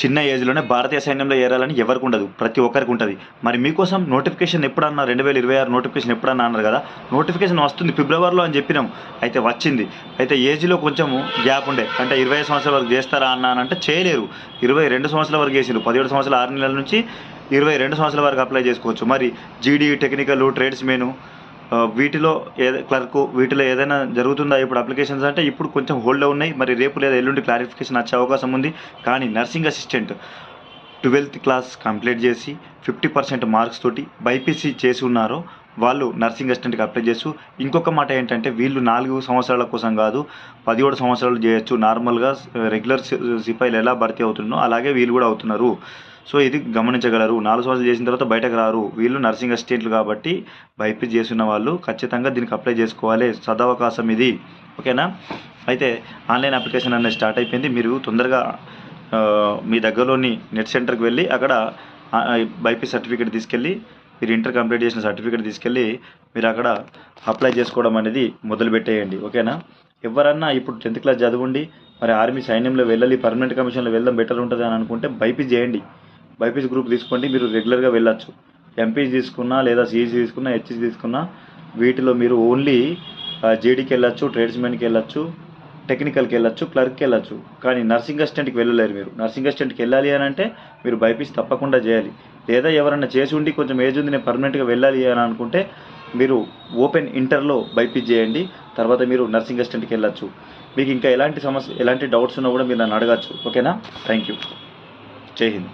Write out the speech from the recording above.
చిన్న ఏజ్లోనే భారతీయ సైన్యంలో చేరాలని ఎవరికి ఉండదు, ప్రతి ఒక్కరికి ఉంటుంది. మరి మీకోసం నోటిఫికేషన్ ఎప్పుడన్నా 2026 నోటిఫికేషన్ ఎప్పుడన్నా అన్నారు కదా, నోటిఫికేషన్ వస్తుంది ఫిబ్రవరిలో అని చెప్పినాం. అయితే వచ్చింది. అయితే ఏజ్లో కొంచెము గ్యాప్ ఉండే, అంటే 25 సంవత్సరాల వరకు చేస్తారా అన్నానంటే చేయలేరు. 22 సంవత్సరాల వరకు చేసారు. 17 సంవత్సరాల 6 నెలల నుంచి 22 సంవత్సరాల వరకు అప్లై చేసుకోవచ్చు. మరి జీడీ, టెక్నికల్, ట్రేడ్స్ మెను, వీటిలో క్లర్కు, వీటిలో ఏదైనా జరుగుతుందా ఇప్పుడు అప్లికేషన్స్ అంటే ఇప్పుడు కొంచెం హోల్డ్లో ఉన్నాయి. మరి రేపు లేదా ఎల్లుండి క్లారిఫికేషన్ వచ్చే అవకాశం ఉంది. కానీ nursing assistant 12th class complete చేసి 50% మార్క్స్ తోటి బైపీసీ చేసి ఉన్నారో వాళ్ళు నర్సింగ్ అసిస్టెంట్కి అప్లై చేస్తూ, ఇంకొక మాట ఏంటంటే వీళ్ళు 4 సంవత్సరాల కోసం కాదు 17 సంవత్సరాలు చేయొచ్చు. నార్మల్గా రెగ్యులర్ సిపాయిలు ఎలా భర్తీ అవుతుందో అలాగే వీళ్ళు కూడా అవుతున్నారు. సో ఇది గమనించగలరు. 4 సంవత్సరాలు చేసిన తర్వాత బయటకు రారు. వీళ్ళు నర్సింగ్ అసిస్టెంట్లు కాబట్టి బైపీసీ చేస్తున్న వాళ్ళు ఖచ్చితంగా దీనికి అప్లై చేసుకోవాలి. సదవకాశం ఇది, ఓకేనా? అయితే ఆన్లైన్ అప్లికేషన్ అనేది స్టార్ట్ అయిపోయింది. మీరు తొందరగా మీ దగ్గరలోని నెట్ సెంటర్కి వెళ్ళి అక్కడ బైపీసీ సర్టిఫికేట్ తీసుకెళ్ళి, మీరు ఇంటర్ కంప్లీట్ చేసిన సర్టిఫికేట్ తీసుకెళ్ళి మీరు అక్కడ అప్లై చేసుకోవడం అనేది మొదలుపెట్టేయండి, ఓకేనా? ఎవరన్నా ఇప్పుడు 10th క్లాస్ చదవండి, మరి ఆర్మీ సైన్యంలో వెళ్ళాలి, పర్మనెంట్ కమిషన్లో వెళ్ళడం బెటర్ ఉంటుంది అని అనుకుంటే బైపీసీ చేయండి. బైపీసీ గ్రూప్ తీసుకోండి, మీరు రెగ్యులర్గా వెళ్ళొచ్చు. ఎంపీసీ తీసుకున్నా లేదా సిఈసీ తీసుకున్నా, హెచ్సీ తీసుకున్నా వీటిలో మీరు ఓన్లీ జేడీకి వెళ్ళొచ్చు, ట్రేడ్స్మెన్కి వెళ్ళొచ్చు, టెక్నికల్కి వెళ్ళొచ్చు, క్లర్క్కి వెళ్ళొచ్చు. కానీ నర్సింగ్ అసిస్టెంట్కి వెళ్ళలేరు. మీరు నర్సింగ్ అసిస్టెంట్కి వెళ్ళాలి అని అంటే మీరు బైపీసీ తప్పకుండా చేయాలి. లేదా ఎవరన్నా చేసి ఉండి కొంచెం ఏజ్ ఉంది నేను పర్మనెంట్గా వెళ్ళాలి అని అనుకుంటే మీరు ఓపెన్ ఇంటర్లో బైపీసీ చేయండి. తర్వాత మీరు నర్సింగ్ అసిస్టెంట్కి వెళ్ళొచ్చు. మీకు ఇంకా ఎలాంటి డౌట్స్ ఉన్నా కూడా మీరు నన్ను అడగచ్చు, ఓకేనా? Thank you. జై హింద్.